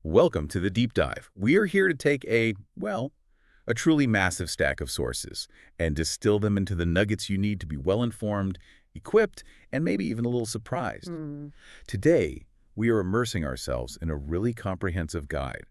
Welcome to the deep dive. We are here to take a truly massive stack of sources and distill them into the nuggets you need to be well-informed, equipped, and maybe even a little surprised. Today, we are immersing ourselves in a really comprehensive guide,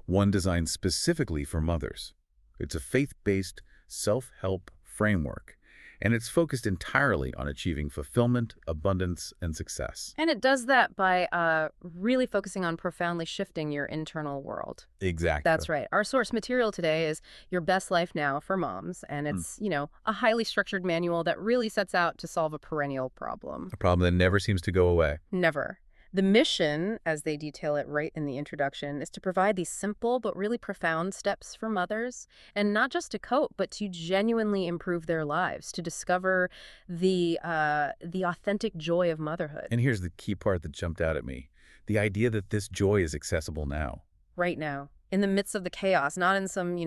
one designed specifically for mothers. It's a faith-based self-help framework, and it's focused entirely on achieving fulfillment, abundance, and success. And it does that by really focusing on profoundly shifting your internal world. Exactly. That's right. Our source material today is Your Best Life Now for Moms, and it's, a highly structured manual that really sets out to solve a perennial problem. A problem that never seems to go away. Never. The mission, as they detail it right in the introduction, is to provide these simple but really profound steps for mothers, and not just to cope, but to genuinely improve their lives, to discover the authentic joy of motherhood. And here's the key part that jumped out at me. The idea that this joy is accessible now. Right now, in the midst of the chaos, not in some,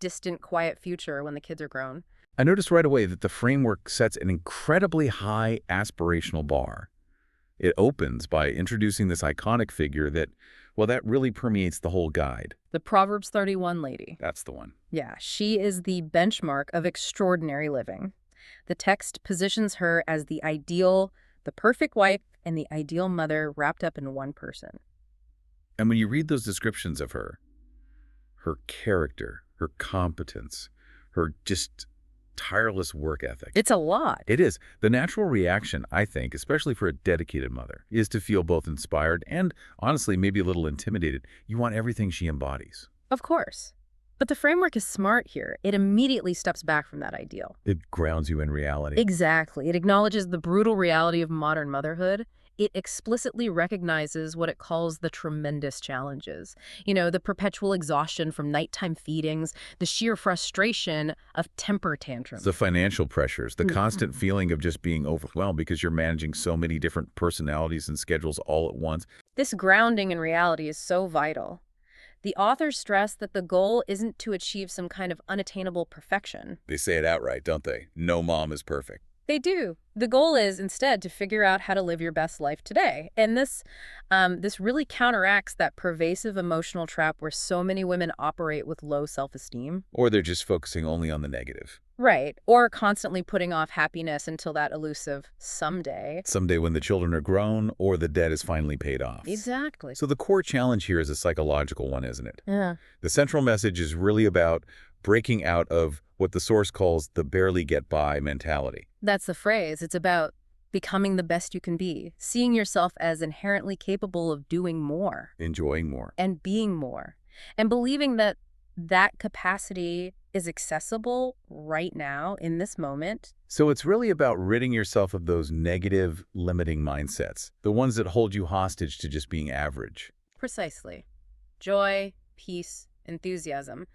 distant, quiet future when the kids are grown. I noticed right away that the framework sets an incredibly high aspirational bar. It opens by introducing this iconic figure that really permeates the whole guide. The Proverbs 31 lady. That's the one. Yeah, she is the benchmark of extraordinary living. The text positions her as the ideal, the perfect wife, and the ideal mother wrapped up in one person. And when you read those descriptions of her character, her competence, her just tireless work ethic. It's a lot. It is. The natural reaction, I think, especially for a dedicated mother, is to feel both inspired and, honestly, maybe a little intimidated. You want everything she embodies. Of course. But the framework is smart here. It immediately steps back from that ideal. It grounds you in reality. Exactly. It acknowledges the brutal reality of modern motherhood. It explicitly recognizes what it calls the tremendous challenges. The perpetual exhaustion from nighttime feedings, the sheer frustration of temper tantrums. The financial pressures, the constant feeling of just being overwhelmed because you're managing so many different personalities and schedules all at once. This grounding in reality is so vital. The authors stress that the goal isn't to achieve some kind of unattainable perfection. They say it outright, don't they? No mom is perfect. They do. The goal is instead to figure out how to live your best life today. And this really counteracts that pervasive emotional trap where so many women operate with low self-esteem. Or they're just focusing only on the negative. Right. Or constantly putting off happiness until that elusive someday. Someday when the children are grown or the debt is finally paid off. Exactly. So the core challenge here is a psychological one, isn't it? Yeah. The central message is really about breaking out of what the source calls the barely get by mentality. That's the phrase. It's about becoming the best you can be, seeing yourself as inherently capable of doing more. Enjoying more. And being more. And believing that that capacity is accessible right now in this moment. So it's really about ridding yourself of those negative, limiting mindsets, the ones that hold you hostage to just being average. Precisely. Joy, peace, enthusiasm.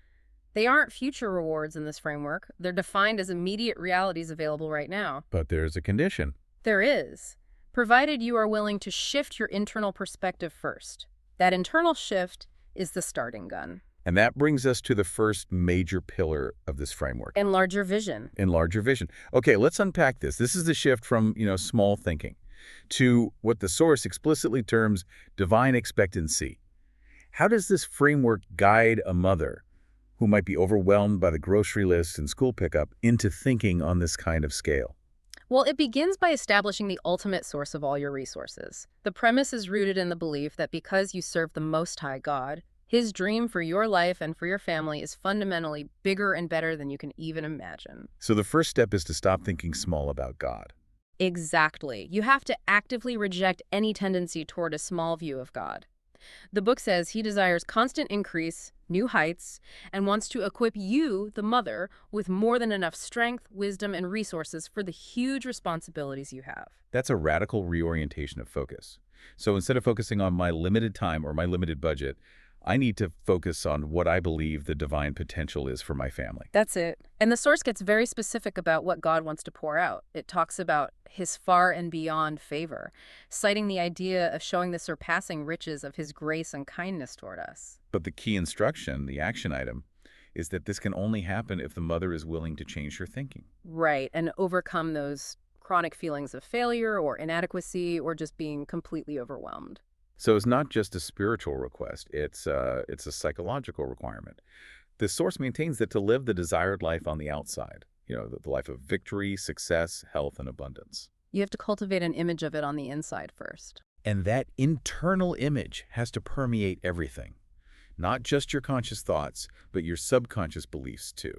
They aren't future rewards in this framework. They're defined as immediate realities available right now. But there's a condition. There is, provided you are willing to shift your internal perspective first. That internal shift is the starting gun. And that brings us to the first major pillar of this framework. Enlarge your vision. Enlarge your vision. Okay, let's unpack this. This is the shift from, small thinking to what the source explicitly terms divine expectancy. How does this framework guide a mother who might be overwhelmed by the grocery list and school pickup into thinking on this kind of scale? Well, it begins by establishing the ultimate source of all your resources. The premise is rooted in the belief that because you serve the Most High God, His dream for your life and for your family is fundamentally bigger and better than you can even imagine. So the first step is to stop thinking small about God. Exactly. You have to actively reject any tendency toward a small view of God. The book says He desires constant increase, new heights, and wants to equip you, the mother, with more than enough strength, wisdom, and resources for the huge responsibilities you have. That's a radical reorientation of focus. So instead of focusing on my limited time or my limited budget, I need to focus on what I believe the divine potential is for my family. That's it. And the source gets very specific about what God wants to pour out. It talks about His far and beyond favor, citing the idea of showing the surpassing riches of His grace and kindness toward us. But the key instruction, the action item, is that this can only happen if the mother is willing to change her thinking. Right, and overcome those chronic feelings of failure or inadequacy or just being completely overwhelmed. So it's not just a spiritual request, it's a psychological requirement. This source maintains that to live the desired life on the outside, the life of victory, success, health, and abundance. You have to cultivate an image of it on the inside first. And that internal image has to permeate everything. Not just your conscious thoughts, but your subconscious beliefs too.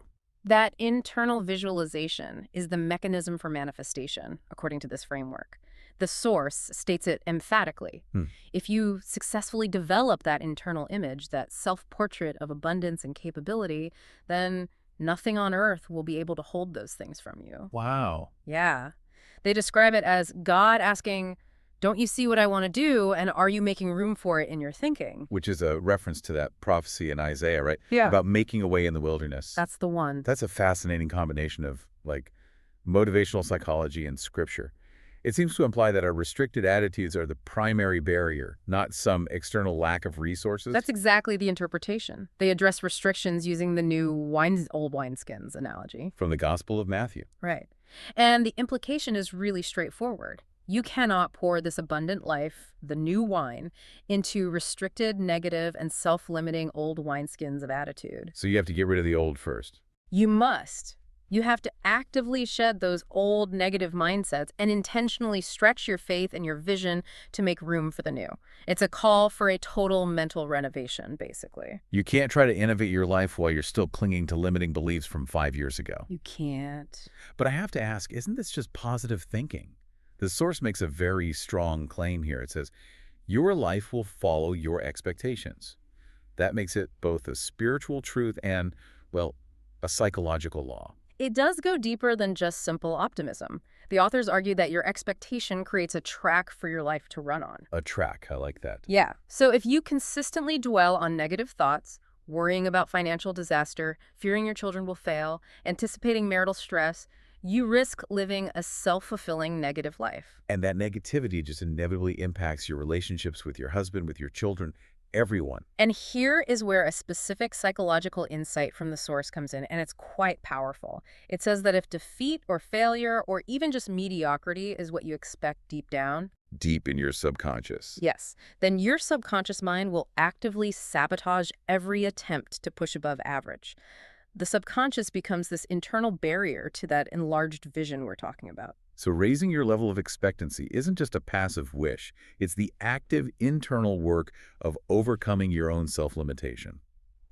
That internal visualization is the mechanism for manifestation, according to this framework. The source states it emphatically. Hmm. If you successfully develop that internal image, that self-portrait of abundance and capability, then nothing on earth will be able to hold those things from you. Wow. Yeah. They describe it as God asking, don't you see what I want to do, and are you making room for it in your thinking? Which is a reference to that prophecy in Isaiah, right? Yeah. About making a way in the wilderness. That's the one. That's a fascinating combination of, motivational psychology and scripture. It seems to imply that our restricted attitudes are the primary barrier, not some external lack of resources. That's exactly the interpretation. They address restrictions using the new old wineskins analogy. From the Gospel of Matthew. Right. And the implication is really straightforward. You cannot pour this abundant life, the new wine, into restricted, negative, and self-limiting old wineskins of attitude. So you have to get rid of the old first. You must. You have to actively shed those old negative mindsets and intentionally stretch your faith and your vision to make room for the new. It's a call for a total mental renovation, basically. You can't try to innovate your life while you're still clinging to limiting beliefs from 5 years ago. You can't. But I have to ask, isn't this just positive thinking? The source makes a very strong claim here. It says, your life will follow your expectations. That makes it both a spiritual truth and, a psychological law. It does go deeper than just simple optimism. The authors argue that your expectation creates a track for your life to run on. A track, I like that. Yeah. So if you consistently dwell on negative thoughts, worrying about financial disaster, fearing your children will fail, anticipating marital stress, you risk living a self-fulfilling negative life. And that negativity just inevitably impacts your relationships with your husband, with your children, everyone. And here is where a specific psychological insight from the source comes in, and it's quite powerful. It says that if defeat or failure or even just mediocrity is what you expect deep down, Deep in your subconscious. yes, then your subconscious mind will actively sabotage every attempt to push above average. The subconscious becomes this internal barrier to that enlarged vision we're talking about. So raising your level of expectancy isn't just a passive wish. It's the active internal work of overcoming your own self-limitation.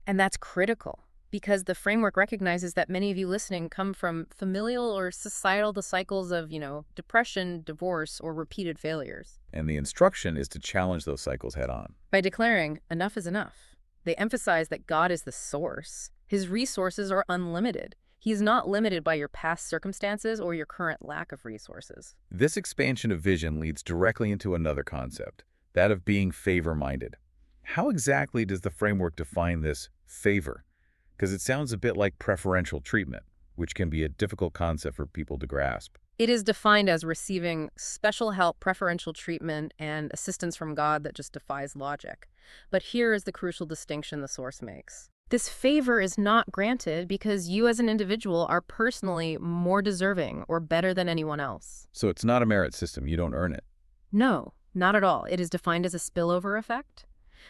And that's critical because the framework recognizes that many of you listening come from familial or societal cycles of, depression, divorce, or repeated failures. And the instruction is to challenge those cycles head on. By declaring, enough is enough, they emphasize that God is the source. His resources are unlimited. He's not limited by your past circumstances or your current lack of resources. This expansion of vision leads directly into another concept, that of being favor-minded. How exactly does the framework define this favor? Because it sounds a bit like preferential treatment, which can be a difficult concept for people to grasp. It is defined as receiving special help, preferential treatment, and assistance from God that just defies logic. But here is the crucial distinction the source makes. This favor is not granted because you as an individual are personally more deserving or better than anyone else. So it's not a merit system. You don't earn it. No, not at all. It is defined as a spillover effect.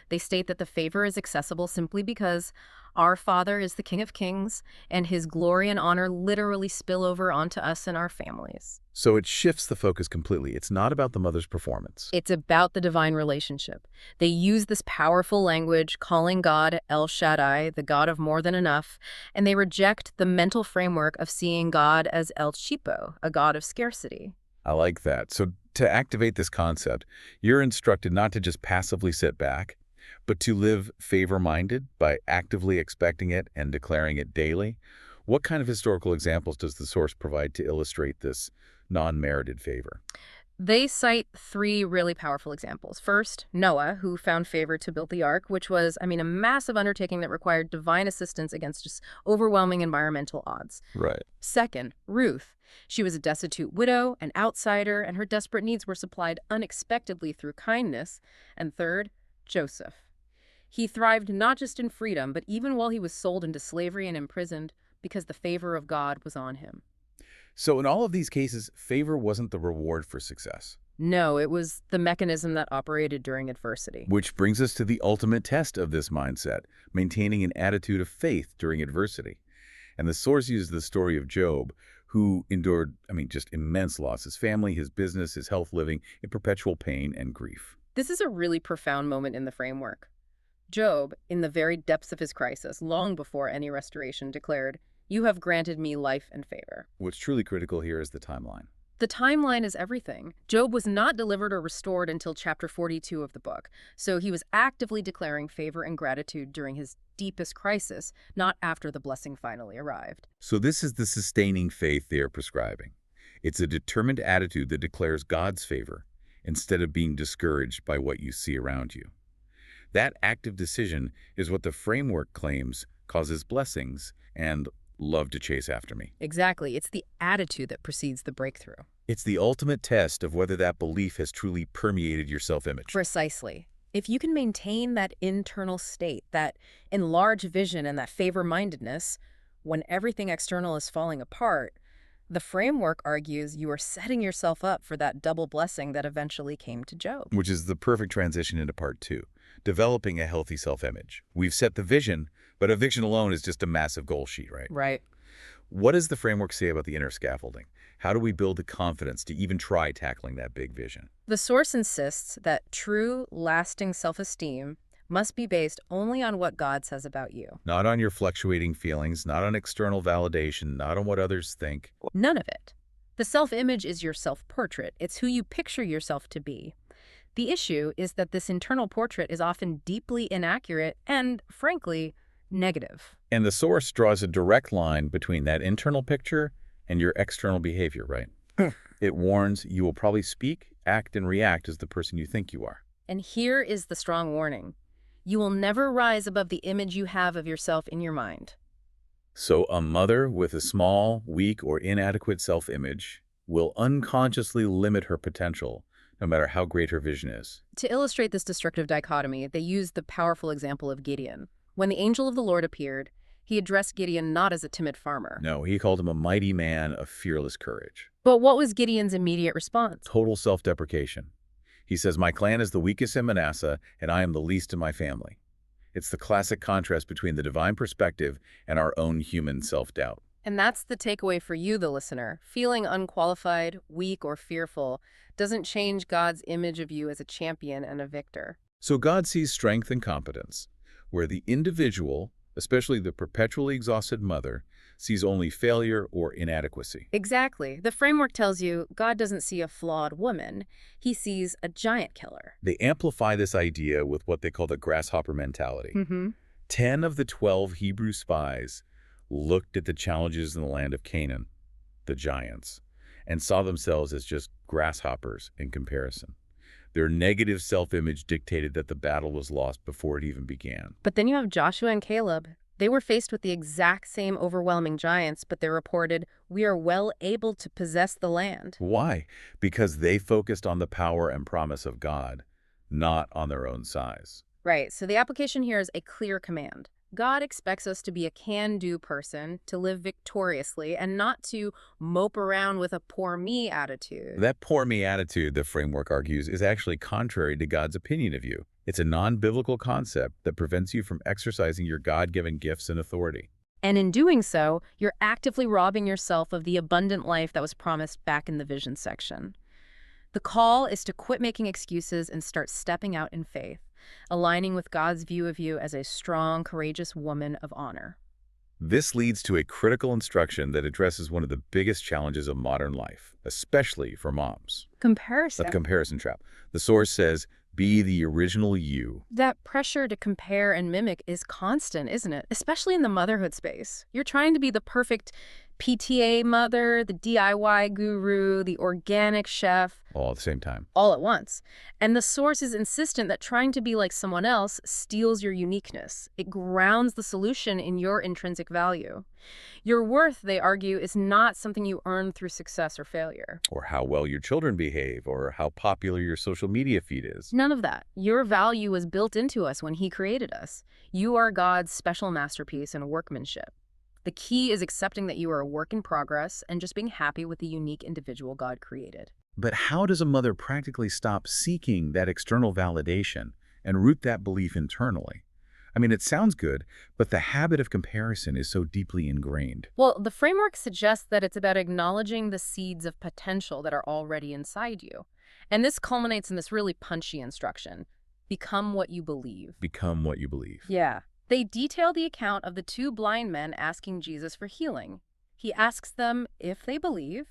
They state that the favor is accessible simply because our Father is the King of Kings, and his glory and honor literally spill over onto us and our families. So it shifts the focus completely. It's not about the mother's performance. It's about the divine relationship. They use this powerful language, calling God El Shaddai, the God of more than enough, and they reject the mental framework of seeing God as El Chipo, a God of scarcity. I like that. So to activate this concept, you're instructed not to just passively sit back, but to live favor-minded by actively expecting it and declaring it daily. What kind of historical examples does the source provide to illustrate this non-merited favor? They cite three really powerful examples. First, Noah, who found favor to build the ark, which was, a massive undertaking that required divine assistance against just overwhelming environmental odds. Right. Second, Ruth. She was a destitute widow, an outsider, and her desperate needs were supplied unexpectedly through kindness. And third, Joseph. He thrived not just in freedom, but even while he was sold into slavery and imprisoned because the favor of God was on him. So in all of these cases, favor wasn't the reward for success. No, it was the mechanism that operated during adversity. Which brings us to the ultimate test of this mindset, maintaining an attitude of faith during adversity. And the source uses the story of Job, who endured, just immense loss, his family, his business, his health, living in perpetual pain and grief. This is a really profound moment in the framework. Job, in the very depths of his crisis, long before any restoration, declared, "You have granted me life and favor." What's truly critical here is the timeline. The timeline is everything. Job was not delivered or restored until chapter 42 of the book, so he was actively declaring favor and gratitude during his deepest crisis, not after the blessing finally arrived. So this is the sustaining faith they are prescribing. It's a determined attitude that declares God's favor instead of being discouraged by what you see around you. That active decision is what the framework claims causes blessings and love to chase after me. Exactly. It's the attitude that precedes the breakthrough. It's the ultimate test of whether that belief has truly permeated your self-image. Precisely. If you can maintain that internal state, that enlarged vision and that favor-mindedness, when everything external is falling apart, the framework argues you are setting yourself up for that double blessing that eventually came to Job. Which is the perfect transition into part 2, developing a healthy self-image. We've set the vision, but a vision alone is just a massive goal sheet, right? Right. What does the framework say about the inner scaffolding? How do we build the confidence to even try tackling that big vision? The source insists that true, lasting self-esteem must be based only on what God says about you. Not on your fluctuating feelings, not on external validation, not on what others think. None of it. The self-image is your self-portrait. It's who you picture yourself to be. The issue is that this internal portrait is often deeply inaccurate and, frankly, negative. And the source draws a direct line between that internal picture and your external behavior, right? It warns you will probably speak, act, and react as the person you think you are. And here is the strong warning. You will never rise above the image you have of yourself in your mind. So a mother with a small, weak, or inadequate self-image will unconsciously limit her potential, no matter how great her vision is. To illustrate this destructive dichotomy, they use the powerful example of Gideon. When the angel of the Lord appeared, he addressed Gideon not as a timid farmer. No, he called him a mighty man of fearless courage. But what was Gideon's immediate response? Total self-deprecation. He says, "My clan is the weakest in Manasseh, and I am the least in my family." It's the classic contrast between the divine perspective and our own human self-doubt. And that's the takeaway for you, the listener. Feeling unqualified, weak, or fearful doesn't change God's image of you as a champion and a victor. So God sees strength and competence, where the individual, especially the perpetually exhausted mother, sees only failure or inadequacy. Exactly. The framework tells you God doesn't see a flawed woman. He sees a giant killer. They amplify this idea with what they call the grasshopper mentality. 10 of the 12 Hebrew spies looked at the challenges in the land of Canaan, the giants, and saw themselves as just grasshoppers in comparison. Their negative self-image dictated that the battle was lost before it even began. But then you have Joshua and Caleb. They were faced with the exact same overwhelming giants, but they reported, "We are well able to possess the land." Why? Because they focused on the power and promise of God, not on their own size. Right, so the application here is a clear command. God expects us to be a can-do person, to live victoriously, and not to mope around with a poor me attitude. That poor me attitude, the framework argues, is actually contrary to God's opinion of you. It's a non-biblical concept that prevents you from exercising your God-given gifts and authority. And in doing so, you're actively robbing yourself of the abundant life that was promised back in the vision section. The call is to quit making excuses and start stepping out in faith, aligning with God's view of you as a strong, courageous woman of honor. This leads to a critical instruction that addresses one of the biggest challenges of modern life, especially for moms. Comparison. The comparison trap. The source says, be the original you. That pressure to compare and mimic is constant, isn't it? Especially in the motherhood space. You're trying to be the perfect PTA mother, the DIY guru, the organic chef. All at the same time. All at once. And the source is insistent that trying to be like someone else steals your uniqueness. It grounds the solution in your intrinsic value. Your worth, they argue, is not something you earn through success or failure. Or how well your children behave, or how popular your social media feed is. None of that. Your value was built into us when He created us. You are God's special masterpiece and workmanship. The key is accepting that you are a work in progress and just being happy with the unique individual God created. But how does a mother practically stop seeking that external validation and root that belief internally? I mean, it sounds good, but the habit of comparison is so deeply ingrained. Well, the framework suggests that it's about acknowledging the seeds of potential that are already inside you. And this culminates in this really punchy instruction: become what you believe. Become what you believe. Yeah. They detail the account of the two blind men asking Jesus for healing. He asks them if they believe.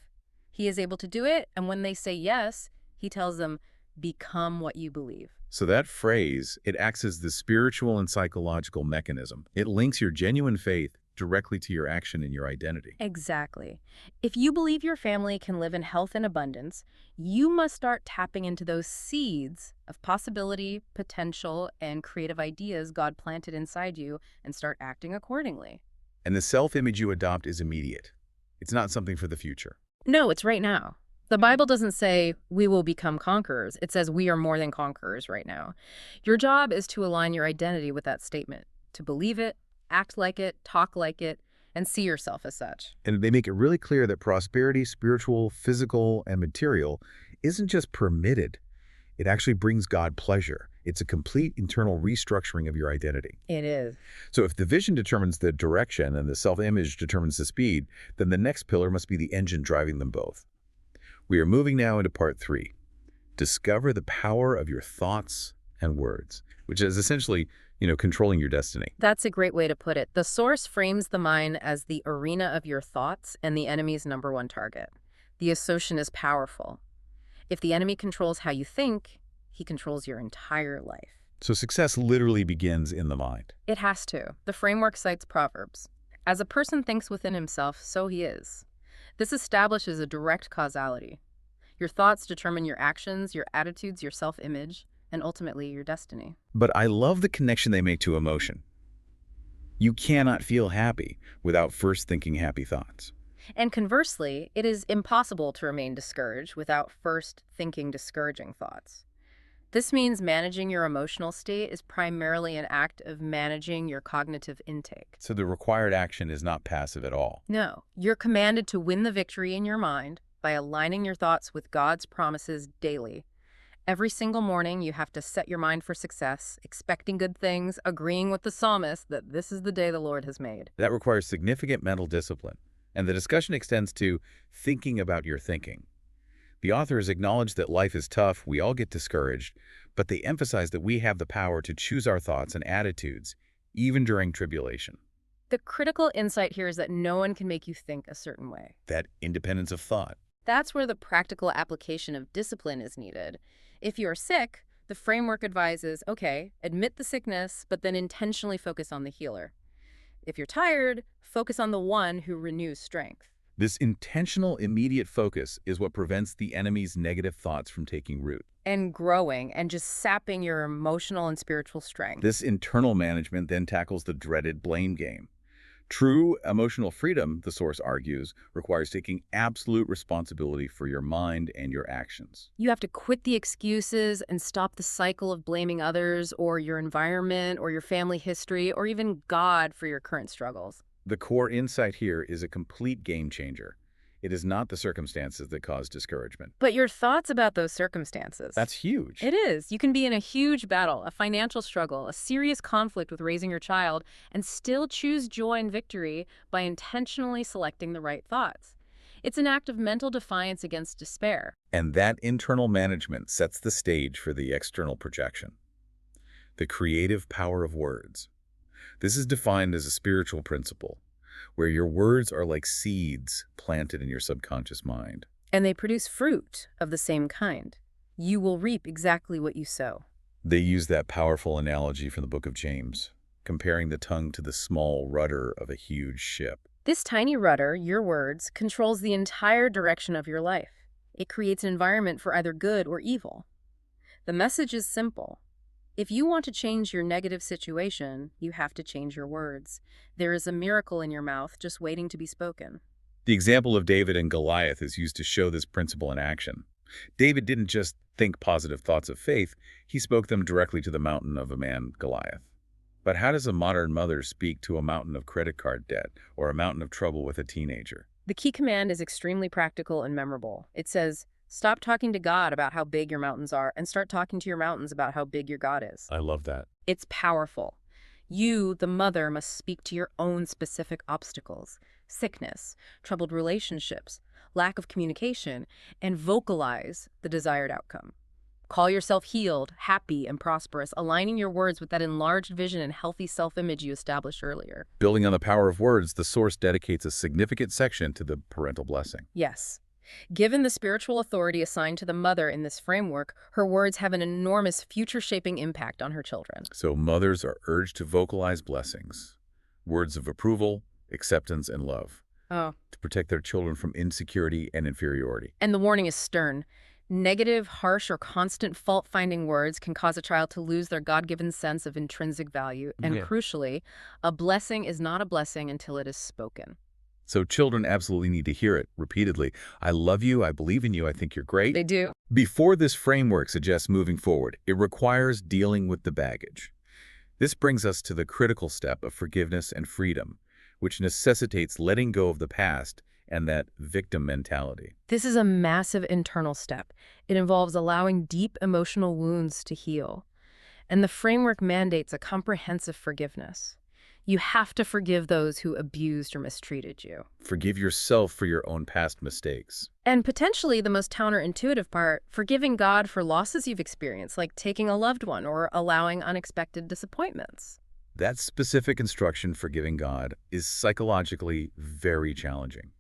He is able to do it, and when they say yes, he tells them, become what you believe. So that phrase, it acts as the spiritual and psychological mechanism. It links your genuine faith directly to your action and your identity. Exactly. If you believe your family can live in health and abundance, you must start tapping into those seeds of possibility, potential, and creative ideas God planted inside you and start acting accordingly. And the self-image you adopt is immediate. It's not something for the future. No, it's right now. The Bible doesn't say we will become conquerors. It says we are more than conquerors right now. Your job is to align your identity with that statement, to believe it, act like it, talk like it, and see yourself as such. And they make it really clear that prosperity, spiritual, physical, and material, isn't just permitted. It actually brings God pleasure. It's a complete internal restructuring of your identity. It is. So if the vision determines the direction and the self-image determines the speed, then the next pillar must be the engine driving them both. We are moving now into part 3. Discover the power of your thoughts and words, which is essentially, controlling your destiny. That's a great way to put it. The source frames the mind as the arena of your thoughts and the enemy's #1 target. The assertion is powerful. If the enemy controls how you think, he controls your entire life. So success literally begins in the mind. It has to. The framework cites Proverbs. As a person thinks within himself, so he is. This establishes a direct causality. Your thoughts determine your actions, your attitudes, your self-image, and ultimately your destiny. But I love the connection they make to emotion. You cannot feel happy without first thinking happy thoughts. And conversely, it is impossible to remain discouraged without first thinking discouraging thoughts. This means managing your emotional state is primarily an act of managing your cognitive intake. So the required action is not passive at all. No, you're commanded to win the victory in your mind by aligning your thoughts with God's promises daily. Every single morning, you have to set your mind for success, expecting good things, agreeing with the psalmist that this is the day the Lord has made. That requires significant mental discipline. And the discussion extends to thinking about your thinking. The authors acknowledge that life is tough, we all get discouraged, but they emphasize that we have the power to choose our thoughts and attitudes, even during tribulation. The critical insight here is that no one can make you think a certain way. That independence of thought. That's where the practical application of discipline is needed. If you're sick, the framework advises, okay, admit the sickness, but then intentionally focus on the healer. If you're tired, focus on the one who renews strength. This intentional, immediate focus is what prevents the enemy's negative thoughts from taking root. And growing and just sapping your emotional and spiritual strength. This internal management then tackles the dreaded blame game. True emotional freedom, the source argues, requires taking absolute responsibility for your mind and your actions. You have to quit the excuses and stop the cycle of blaming others or your environment or your family history or even God for your current struggles. The core insight here is a complete game changer. It is not the circumstances that cause discouragement. But your thoughts about those circumstances. That's huge. It is. You can be in a huge battle, a financial struggle, a serious conflict with raising your child, and still choose joy and victory by intentionally selecting the right thoughts. It's an act of mental defiance against despair. And that internal management sets the stage for the external projection. The creative power of words. This is defined as a spiritual principle, where your words are like seeds planted in your subconscious mind. And they produce fruit of the same kind. You will reap exactly what you sow. They use that powerful analogy from the book of James, comparing the tongue to the small rudder of a huge ship. This tiny rudder, your words, controls the entire direction of your life. It creates an environment for either good or evil. The message is simple. If you want to change your negative situation, you have to change your words. There is a miracle in your mouth just waiting to be spoken. The example of David and Goliath is used to show this principle in action. David didn't just think positive thoughts of faith, he spoke them directly to the mountain of a man, Goliath. But how does a modern mother speak to a mountain of credit card debt or a mountain of trouble with a teenager? The key command is extremely practical and memorable. It says, Stop talking to God about how big your mountains are and start talking to your mountains about how big your God is. I love that. It's powerful. You, the mother, must speak to your own specific obstacles, sickness, troubled relationships, lack of communication, and vocalize the desired outcome. Call yourself healed, happy, and prosperous, aligning your words with that enlarged vision and healthy self-image you established earlier. Building on the power of words, the source dedicates a significant section to the parental blessing. Yes. Given the spiritual authority assigned to the mother in this framework, her words have an enormous future-shaping impact on her children. So mothers are urged to vocalize blessings, words of approval, acceptance, and love, Oh. to protect their children from insecurity and inferiority. And the warning is stern. Negative, harsh, or constant fault-finding words can cause a child to lose their God-given sense of intrinsic value. And Yeah. crucially, a blessing is not a blessing until it is spoken. So children absolutely need to hear it repeatedly. I love you, I believe in you, I think you're great. They do. Before this framework suggests moving forward, it requires dealing with the baggage. This brings us to the critical step of forgiveness and freedom, which necessitates letting go of the past and that victim mentality. This is a massive internal step. It involves allowing deep emotional wounds to heal. And the framework mandates a comprehensive forgiveness. You have to forgive those who abused or mistreated you. Forgive yourself for your own past mistakes. And potentially the most counterintuitive part, forgiving God for losses you've experienced, like taking a loved one or allowing unexpected disappointments. That specific instruction, forgiving God, is psychologically very challenging.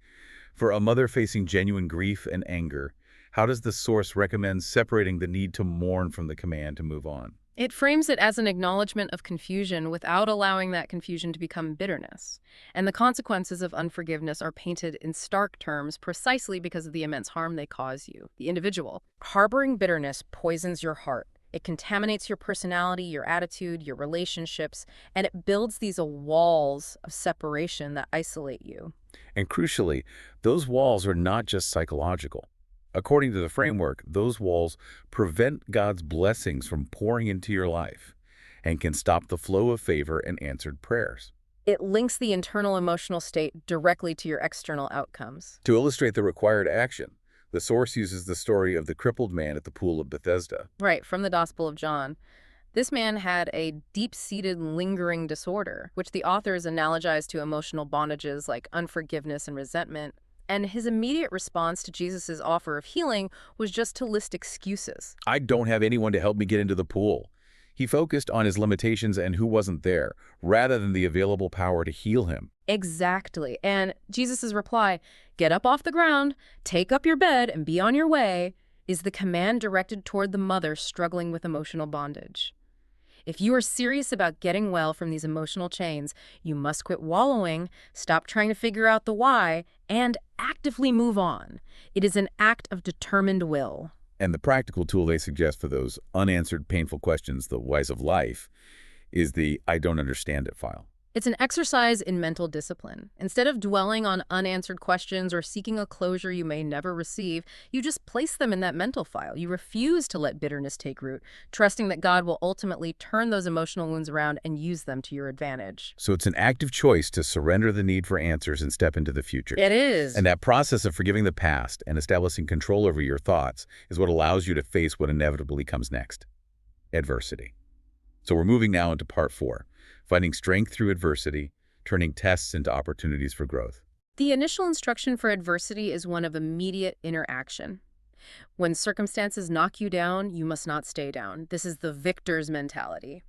For a mother facing genuine grief and anger, how does the source recommend separating the need to mourn from the command to move on? It frames it as an acknowledgement of confusion without allowing that confusion to become bitterness. And the consequences of unforgiveness are painted in stark terms precisely because of the immense harm they cause you, the individual. Harboring bitterness poisons your heart. It contaminates your personality, your attitude, your relationships, and it builds these walls of separation that isolate you. And crucially, those walls are not just psychological. According to the framework, those walls prevent God's blessings from pouring into your life and can stop the flow of favor and answered prayers. It links the internal emotional state directly to your external outcomes. To illustrate the required action, the source uses the story of the crippled man at the pool of Bethesda. Right, from the Gospel of John. This man had a deep-seated lingering disorder, which the authors analogized to emotional bondages like unforgiveness and resentment. And his immediate response to Jesus' offer of healing was just to list excuses. I don't have anyone to help me get into the pool. He focused on his limitations and who wasn't there, rather than the available power to heal him. Exactly. And Jesus' reply, "Get up off the ground, take up your bed, and be on your way," is the command directed toward the mother struggling with emotional bondage. If you are serious about getting well from these emotional chains, you must quit wallowing, stop trying to figure out the why, and actively move on. It is an act of determined will. And the practical tool they suggest for those unanswered painful questions, the whys of life, is the I don't understand it file. It's an exercise in mental discipline. Instead of dwelling on unanswered questions or seeking a closure you may never receive, you just place them in that mental file. You refuse to let bitterness take root, trusting that God will ultimately turn those emotional wounds around and use them to your advantage. So it's an active choice to surrender the need for answers and step into the future. It is. And that process of forgiving the past and establishing control over your thoughts is what allows you to face what inevitably comes next: adversity. So we're moving now into part 4. Finding strength through adversity, turning tests into opportunities for growth. The initial instruction for adversity is one of immediate interaction. When circumstances knock you down, you must not stay down. This is the victor's mentality.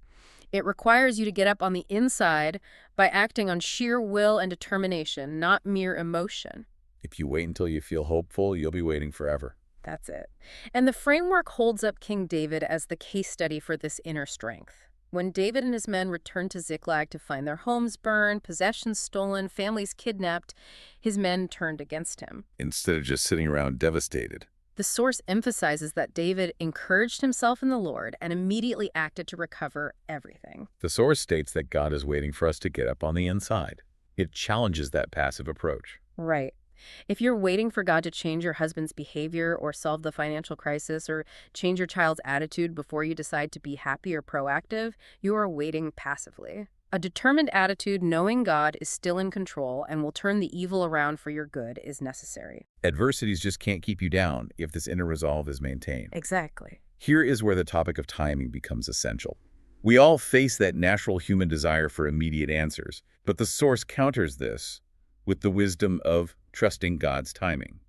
It requires you to get up on the inside by acting on sheer will and determination, not mere emotion. If you wait until you feel hopeful, you'll be waiting forever. That's it. And the framework holds up King David as the case study for this inner strength. When David and his men returned to Ziklag to find their homes burned, possessions stolen, families kidnapped, his men turned against him. Instead of just sitting around devastated. The source emphasizes that David encouraged himself in the Lord and immediately acted to recover everything. The source states that God is waiting for us to get up on the inside. It challenges that passive approach. Right. If you're waiting for God to change your husband's behavior or solve the financial crisis or change your child's attitude before you decide to be happy or proactive, you are waiting passively. A determined attitude knowing God is still in control and will turn the evil around for your good is necessary. Adversities just can't keep you down if this inner resolve is maintained. Exactly. Here is where the topic of timing becomes essential. We all face that natural human desire for immediate answers, but the Source counters this with the wisdom of trusting God's timing.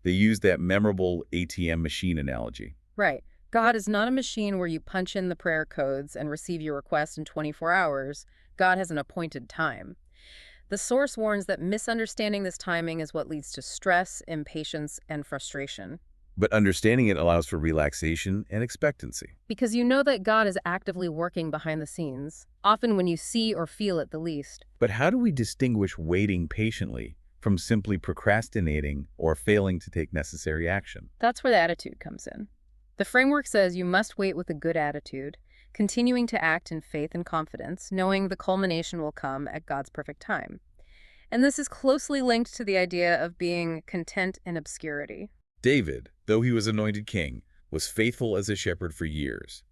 They use that memorable ATM machine analogy. Right. God is not a machine where you punch in the prayer codes and receive your request in 24 hours. God has an appointed time. The Source warns that misunderstanding this timing is what leads to stress, impatience, and frustration. But understanding it allows for relaxation and expectancy. Because you know that God is actively working behind the scenes, often when you see or feel it the least. But how do we distinguish waiting patiently from simply procrastinating or failing to take necessary action? That's where the attitude comes in. The framework says you must wait with a good attitude, continuing to act in faith and confidence, knowing the culmination will come at God's perfect time. And this is closely linked to the idea of being content in obscurity. David, though he was anointed king, was faithful as a shepherd for years.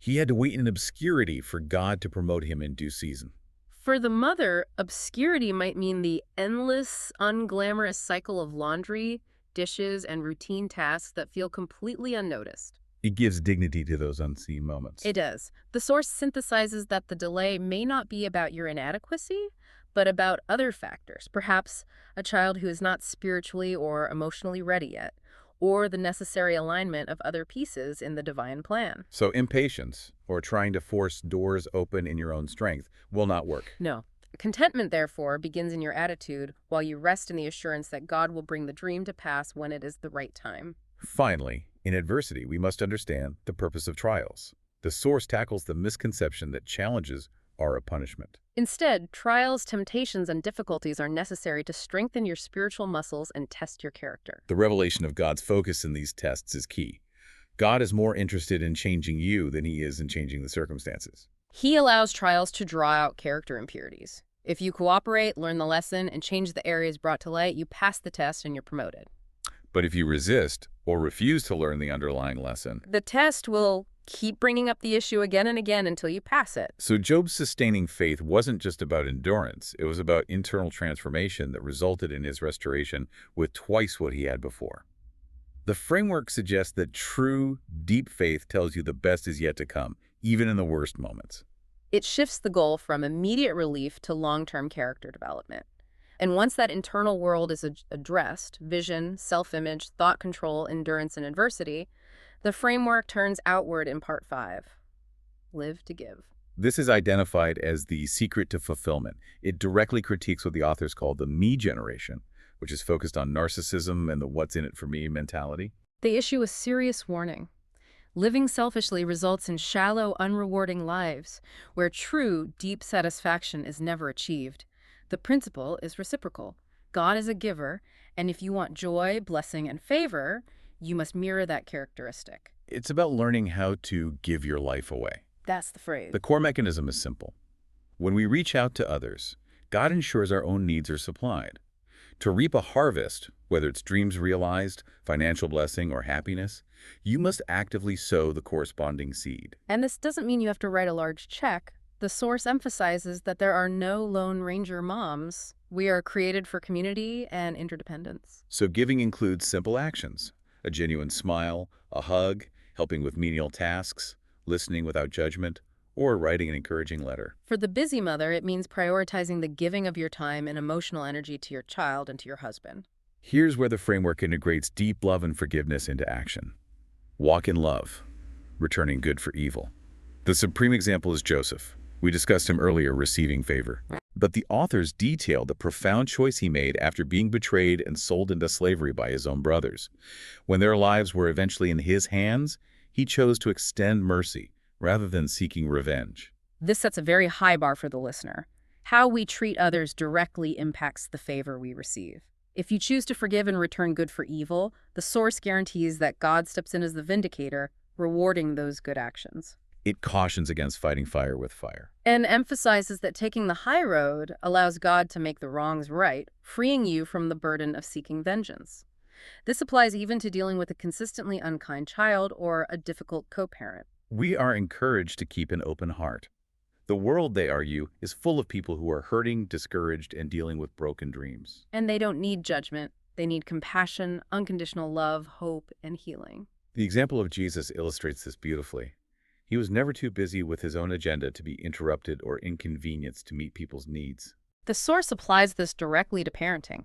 He had to wait in obscurity for God to promote him in due season. For the mother, obscurity might mean the endless, unglamorous cycle of laundry, dishes, and routine tasks that feel completely unnoticed. It gives dignity to those unseen moments. It does. The Source synthesizes that the delay may not be about your inadequacy, but about other factors, perhaps a child who is not spiritually or emotionally ready yet, or the necessary alignment of other pieces in the divine plan. So impatience, or trying to force doors open in your own strength, will not work. No. Contentment, therefore, begins in your attitude while you rest in the assurance that God will bring the dream to pass when it is the right time. Finally, in adversity, we must understand the purpose of trials. The Source tackles the misconception that challenges are a punishment. Instead, trials, temptations, and difficulties are necessary to strengthen your spiritual muscles and test your character. The revelation of God's focus in these tests is key. God is more interested in changing you than he is in changing the circumstances. He allows trials to draw out character impurities. If you cooperate, learn the lesson, and change the areas brought to light, you pass the test and you're promoted. But if you resist or refuse to learn the underlying lesson, The test will keep bringing up the issue again and again until you pass it. So Job's sustaining faith wasn't just about endurance. It was about internal transformation that resulted in his restoration with twice what he had before. The framework suggests that true, deep faith tells you the best is yet to come, even in the worst moments. It shifts the goal from immediate relief to long-term character development. And once that internal world is addressed, vision, self-image, thought control, endurance, and adversity, the framework turns outward in Part 5. Live to give. This is identified as the secret to fulfillment. It directly critiques what the authors call the me generation, which is focused on narcissism and the what's in it for me mentality. They issue a serious warning. Living selfishly results in shallow, unrewarding lives, where true, deep satisfaction is never achieved. The principle is reciprocal. God is a giver, and if you want joy, blessing, and favor, you must mirror that characteristic. It's about learning how to give your life away. That's the phrase. The core mechanism is simple. When we reach out to others, God ensures our own needs are supplied. To reap a harvest, whether it's dreams realized, financial blessing, or happiness, you must actively sow the corresponding seed. And this doesn't mean you have to write a large check. The Source emphasizes that there are no Lone Ranger moms. We are created for community and interdependence. So giving includes simple actions: a genuine smile, a hug, helping with menial tasks, listening without judgment, or writing an encouraging letter. For the busy mother, it means prioritizing the giving of your time and emotional energy to your child and to your husband. Here's where the framework integrates deep love and forgiveness into action. Walk in love, returning good for evil. The supreme example is Joseph. We discussed him earlier, receiving favor. But the authors detail the profound choice he made after being betrayed and sold into slavery by his own brothers. When their lives were eventually in his hands, he chose to extend mercy rather than seeking revenge. This sets a very high bar for the listener. How we treat others directly impacts the favor we receive. If you choose to forgive and return good for evil, the Source guarantees that God steps in as the vindicator, rewarding those good actions. It cautions against fighting fire with fire. And emphasizes that taking the high road allows God to make the wrongs right, freeing you from the burden of seeking vengeance. This applies even to dealing with a consistently unkind child or a difficult co-parent. We are encouraged to keep an open heart. The world, they argue, is full of people who are hurting, discouraged, and dealing with broken dreams. And they don't need judgment. They need compassion, unconditional love, hope, and healing. The example of Jesus illustrates this beautifully. He was never too busy with his own agenda to be interrupted or inconvenienced to meet people's needs. The source applies this directly to parenting.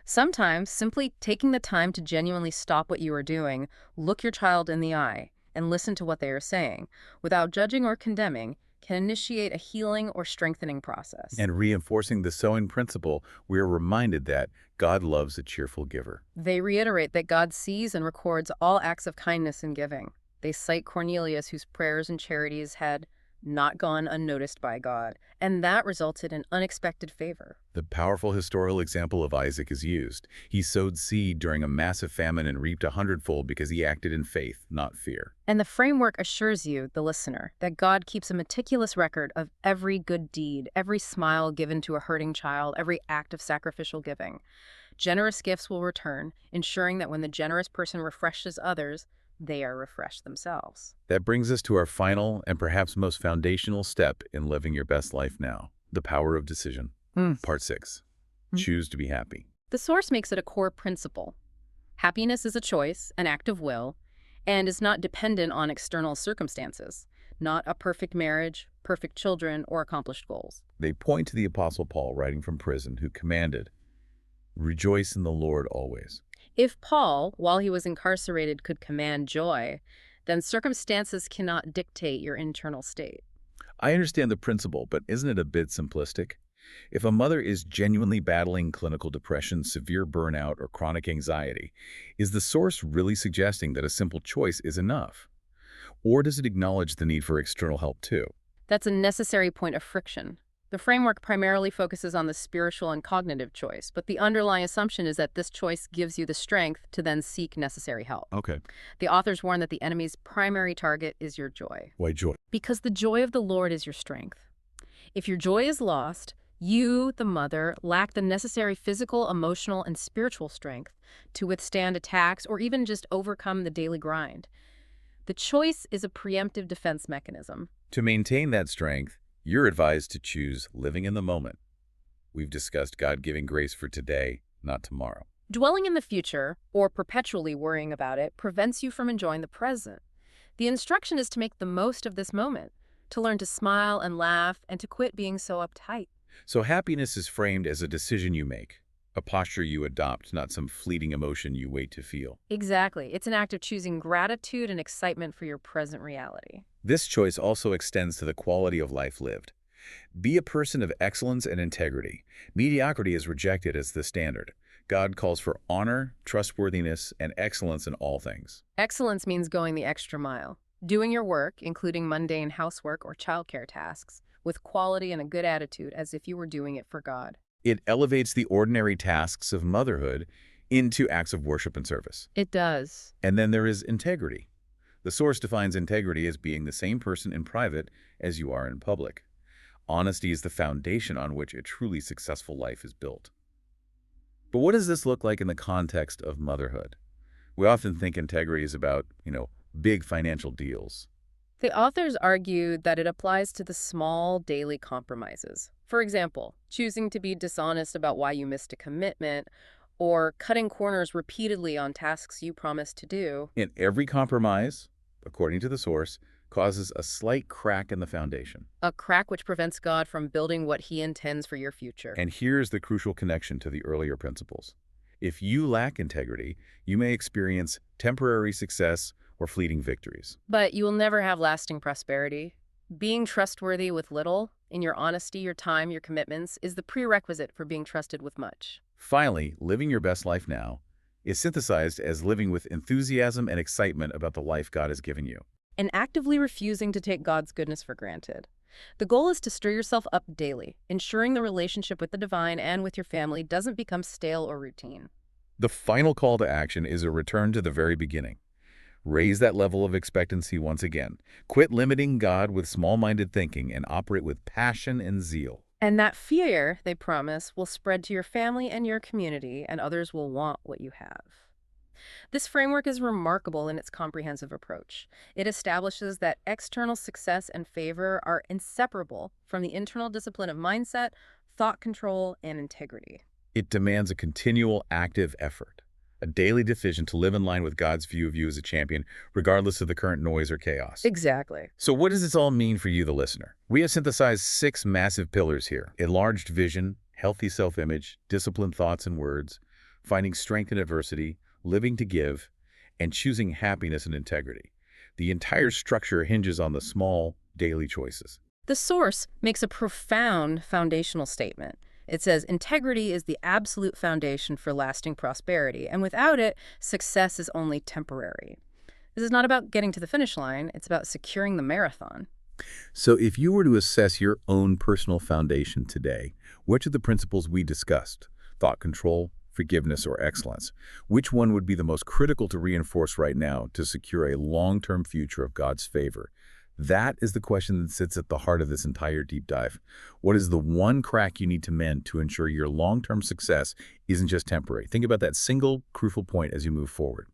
Sometimes simply taking the time to genuinely stop what you are doing, look your child in the eye, and listen to what they are saying, without judging or condemning, can initiate a healing or strengthening process. And reinforcing the sowing principle, we are reminded that God loves a cheerful giver. They reiterate that God sees and records all acts of kindness and giving. They cite Cornelius, whose prayers and charities had not gone unnoticed by God, and that resulted in unexpected favor. The powerful historical example of Isaac is used. He sowed seed during a massive famine and reaped 100-fold because he acted in faith, not fear. And the framework assures you, the listener, that God keeps a meticulous record of every good deed, every smile given to a hurting child, every act of sacrificial giving. Generous gifts will return, ensuring that when the generous person refreshes others, they are refreshed themselves. That brings us to our final and perhaps most foundational step in living your best life now, the power of decision. Part 6. Choose to be happy. The source makes it a core principle. Happiness is a choice, an act of will, and is not dependent on external circumstances, not a perfect marriage, perfect children, or accomplished goals. They point to the Apostle Paul writing from prison who commanded, "Rejoice in the Lord always." If Paul, while he was incarcerated, could command joy, then circumstances cannot dictate your internal state. I understand the principle, but isn't it a bit simplistic? If a mother is genuinely battling clinical depression, severe burnout, or chronic anxiety, is the source really suggesting that a simple choice is enough? Or does it acknowledge the need for external help too? That's a necessary point of friction. The framework primarily focuses on the spiritual and cognitive choice, but the underlying assumption is that this choice gives you the strength to then seek necessary help. Okay. The authors warn that the enemy's primary target is your joy. Why joy? Because the joy of the Lord is your strength. If your joy is lost, you, the mother, lack the necessary physical, emotional, and spiritual strength to withstand attacks or even just overcome the daily grind. The choice is a preemptive defense mechanism. To maintain that strength, you're advised to choose living in the moment. We've discussed God-giving grace for today, not tomorrow. Dwelling in the future, or perpetually worrying about it, prevents you from enjoying the present. The instruction is to make the most of this moment, to learn to smile and laugh, and to quit being so uptight. So happiness is framed as a decision you make, a posture you adopt, not some fleeting emotion you wait to feel. Exactly. It's an act of choosing gratitude and excitement for your present reality. This choice also extends to the quality of life lived. Be a person of excellence and integrity. Mediocrity is rejected as the standard. God calls for honor, trustworthiness, and excellence in all things. Excellence means going the extra mile, doing your work, including mundane housework or childcare tasks, with quality and a good attitude as if you were doing it for God. It elevates the ordinary tasks of motherhood into acts of worship and service. It does. And then there is integrity. The source defines integrity as being the same person in private as you are in public. Honesty is the foundation on which a truly successful life is built. But what does this look like in the context of motherhood? We often think integrity is about, big financial deals. The authors argue that it applies to the small daily compromises. For example, choosing to be dishonest about why you missed a commitment, or cutting corners repeatedly on tasks you promised to do. In every compromise, according to the source, causes a slight crack in the foundation. A crack which prevents God from building what he intends for your future. And here's the crucial connection to the earlier principles. If you lack integrity, you may experience temporary success or fleeting victories. But you will never have lasting prosperity. Being trustworthy with little, in your honesty, your time, your commitments, is the prerequisite for being trusted with much. Finally, living your best life now is synthesized as living with enthusiasm and excitement about the life God has given you. And actively refusing to take God's goodness for granted. The goal is to stir yourself up daily, ensuring the relationship with the divine and with your family doesn't become stale or routine. The final call to action is a return to the very beginning. Raise that level of expectancy once again. Quit limiting God with small-minded thinking and operate with passion and zeal. And that fear, they promise, will spread to your family and your community, and others will want what you have. This framework is remarkable in its comprehensive approach. It establishes that external success and favor are inseparable from the internal discipline of mindset, thought control, and integrity. It demands a continual active effort, a daily decision to live in line with God's view of you as a champion, regardless of the current noise or chaos. Exactly. So what does this all mean for you, the listener? We have synthesized 6 massive pillars here: enlarged vision, healthy self-image, disciplined thoughts and words, finding strength in adversity, living to give, and choosing happiness and integrity. The entire structure hinges on the small, daily choices. The source makes a profound foundational statement. It says integrity is the absolute foundation for lasting prosperity, and without it, success is only temporary. This is not about getting to the finish line, it's about securing the marathon. So if you were to assess your own personal foundation today, which of the principles we discussed, thought control, forgiveness, or excellence, which one would be the most critical to reinforce right now to secure a long-term future of God's favor? That is the question that sits at the heart of this entire deep dive. What is the one crack you need to mend to ensure your long-term success isn't just temporary? Think about that single crucial point as you move forward.